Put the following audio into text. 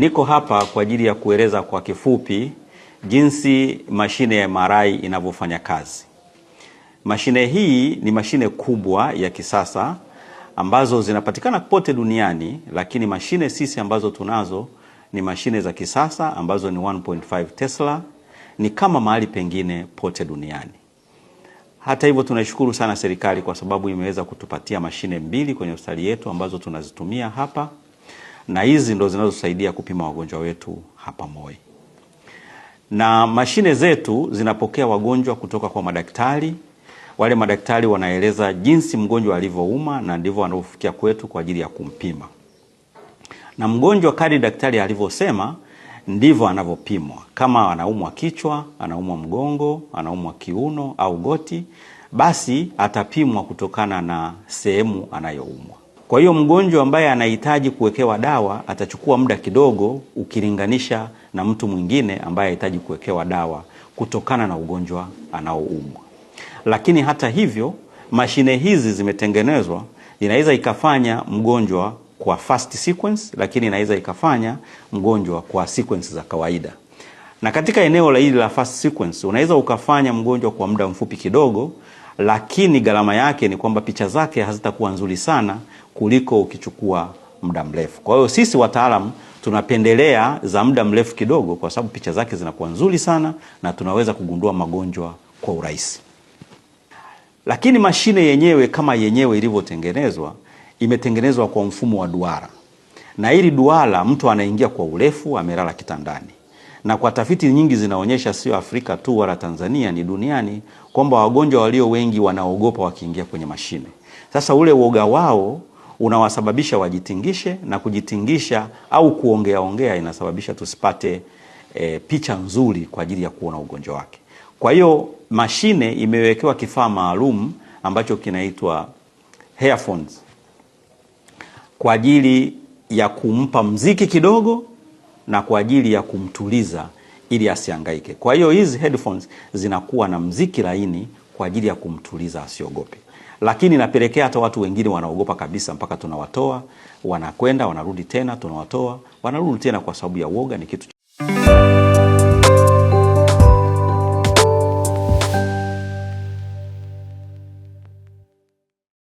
Niko hapa kwa ajili ya kueleza kwa kifupi jinsi mashine ya MRI inavyofanya kazi. Mashine hii ni mashine kubwa ya kisasa ambazo zinapatikana pote duniani, lakini mashine sisi ambazo tunazo ni mashine za kisasa ambazo ni 1.5 Tesla, ni kama mahali pengine pote duniani. Hata hivyo tunashukuru sana serikali kwa sababu imeweza kutupatia mashine 2 kwenye hospitali yetu ambazo tunazitumia hapa, na hizi ndo zinazosaidia kupima wagonjwa wetu hapa Moi. Na mashine zetu zinapokea wagonjwa kutoka kwa madaktari. Wale madaktari wanaeleza jinsi mgonjwa alivyouma na ndivyo wanapofikia kwetu kwa ajili ya kumpima. Na mgonjwa kadri daktari alivyosema ndivyo anavyopimwa. Kama anaumwa kichwa, anaumwa mgongo, anaumwa kiuno au goti, basi atapimwa kutokana na sehemu anayoumwa. Kwa hiyo mgonjwa ambaye anahitaji kuwekewa dawa atachukua muda kidogo ukilinganisha na mtu mwingine ambaye anahitaji kuwekewa dawa kutokana na ugonjwa anaoumwa. Lakini hata hivyo mashine hizi zimetengenezwa, inaweza ikafanya mgonjwa kwa fast sequence, lakini inaweza ikafanya mgonjwa kwa sequence za kawaida. Na katika eneo la hili la fast sequence unaweza ukafanya mgonjwa kwa muda mfupi kidogo, lakini gharama yake ni kwamba picha zake hazitakuwa nzuri sana kuliko ukichukua muda mrefu. Kwa hiyo sisi wataalamu tunapendelea za muda mrefu kidogo kwa sababu picha zake zinakuwa nzuri sana na tunaweza kugundua magonjwa kwa urahisi. Lakini mashine yenyewe kama yenyewe ilivyotengenezwa, imetengenezwa kwa mfumo wa duara. Na hili duara mtu anaingia kwa urefu, amelala kitandani. Na kwa tafiti nyingi zinaonyesha sio Afrika tu wala Tanzania, ni duniani, kwamba wagonjwa walio wengi wanaogopa wakiingia kwenye mashine. Sasa ule uoga wao unawasababisha wajitingishe, na kujitingisha au kuongea inasababisha tusipate picha nzuri kwa ajili ya kuona ugonjwa wake. Kwa hiyo mashine imewekewa kifaa maalum ambacho kinaitwa earphones kwa ajili ya kumpa mziki kidogo na kwa ajili ya kumtuliza ili asihangaike. Kwa hiyo hizi headphones zinakuwa na mziki laini kwa ajili ya kumtuliza asiogope. Lakini napelekea hata watu wengine wanaogopa kabisa mpaka tunawatoa, wanakwenda, wanarudi tena, tunawatoa, wanarudi tena kwa sababu ya uoga. Ni kitu